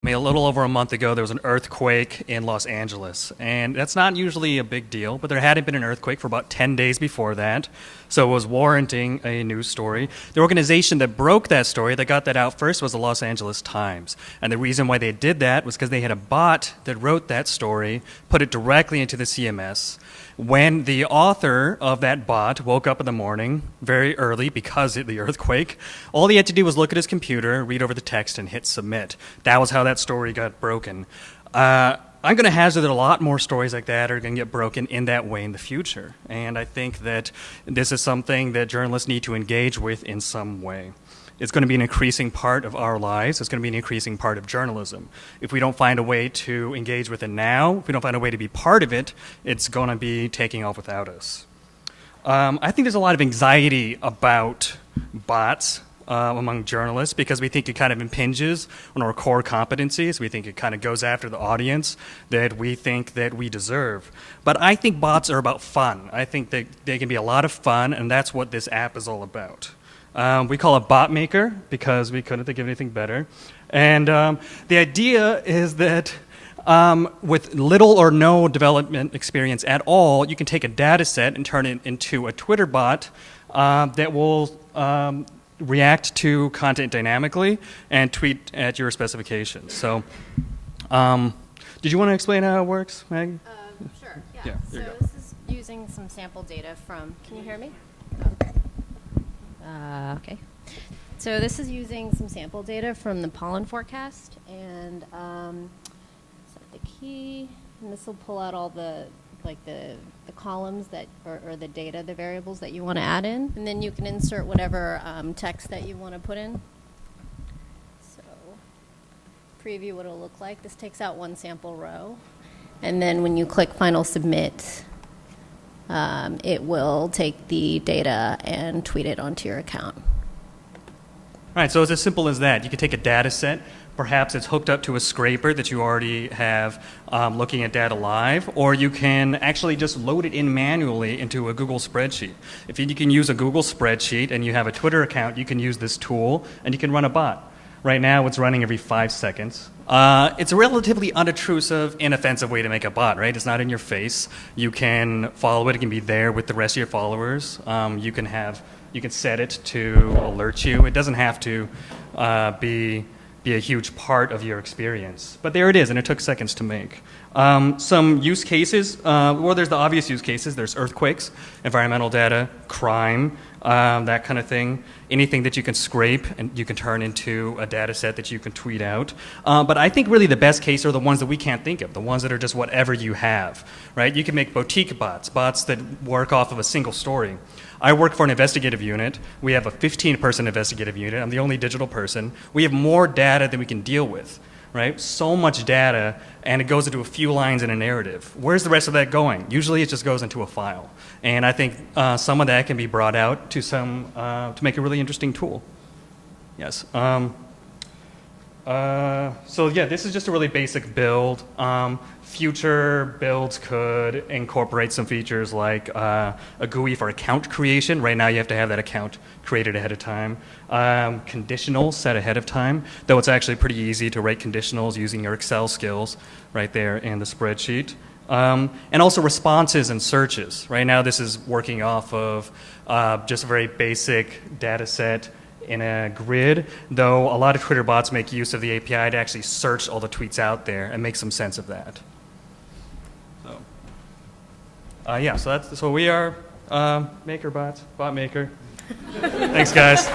A little over a month ago, there was an earthquake in Los Angeles, and that's not usually a big deal, but there hadn't been an earthquake for about 10 days before that, so it was warranting a news story. The organization that broke that story, that got that out first, was the Los Angeles Times, and the reason why they did that was because they had a bot that wrote that story, put it directly into the CMS. When the author of that bot woke up in the morning very early because of the earthquake, all he had to do was look at his computer, read over the text, and hit submit. That was how that story got broken. I'm going to hazard that a lot more stories like that are going to get broken in that way in the future. And I think that this is something that journalists need to engage with in some way. It's going to be an increasing part of our lives. It's going to be an increasing part of journalism. If we don't find a way to engage with it now, if we don't find a way to be part of it, it's going to be taking off without us. I think there's a lot of anxiety about bots among journalists because we think it kind of impinges on our core competencies. We think it kind of goes after the audience that we think that we deserve. But I think bots are about fun. I think that they can be a lot of fun, and that's what this app is all about. We call it BotMaker because we couldn't think of anything better. And the idea is that with little or no development experience at all, you can take a data set and turn it into a Twitter bot that will react to content dynamically and tweet at your specifications. So did you want to explain how it works, Maggie? Sure, yeah. So this is using some sample data from, can you hear me? Okay. So this is using some sample data from the pollen forecast, and set the key, and this will pull out all the columns that, or the data, the variables that you want to add in, and then you can insert whatever text that you want to put in. So preview what it'll look like. This takes out one sample row, and then when you click Final Submit, it will take the data and tweet it onto your account. All right, so it's as simple as that. You can take a data set. Perhaps it's hooked up to a scraper that you already have looking at data live, or you can actually just load it in manually into a Google spreadsheet. If you can use a Google spreadsheet and you have a Twitter account, you can use this tool and you can run a bot. Right now, it's running every 5 seconds. It's a relatively unobtrusive, inoffensive way to make a bot, right? It's not in your face. You can follow it. It can be there with the rest of your followers. You can set it to alert you. It doesn't have to be a huge part of your experience. But there it is, and it took seconds to make. Some use cases, well, there's the obvious use cases. There's earthquakes, environmental data, crime, that kind of thing. Anything that you can scrape and you can turn into a data set that you can tweet out. But I think really the best case are the ones that we can't think of, the ones that are just whatever you have, right? You can make boutique bots that work off of a single story. I work for an investigative unit. We have a 15-person investigative unit. I'm the only digital person. We have more data than we can deal with, right? So much data, and it goes into a few lines in a narrative. Where's the rest of that going? Usually it just goes into a file. And I think some of that can be brought out to make a really interesting tool. Yes. So yeah, this is just a really basic build. Future builds could incorporate some features like a GUI for account creation. Right now you have to have that account created ahead of time. Conditionals set ahead of time, though it's actually pretty easy to write conditionals using your Excel skills right there in the spreadsheet. And also responses and searches. Right now this is working off of just a very basic data set in a grid, though a lot of Twitter bots make use of the API to actually search all the tweets out there and make some sense of that. So, yeah, so we are Maker bots, BotMaker. Thanks, guys.